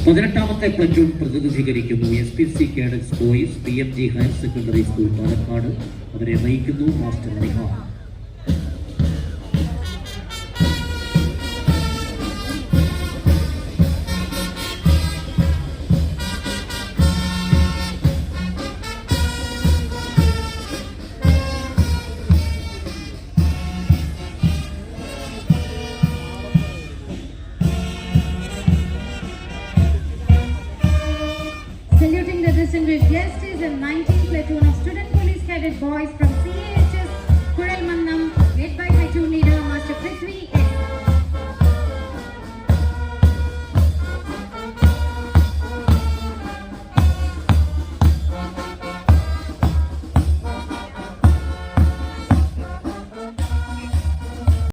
18ാമത്തെ platoon പ്രതിനിധീകരിക്കുന്നു SPC cadets boys PMG higher secondary school Palakkad. അവരെ നയിക്കുന്നു master Nihal. Saluting the distinguished guests is a 19th platoon of student police cadet boys from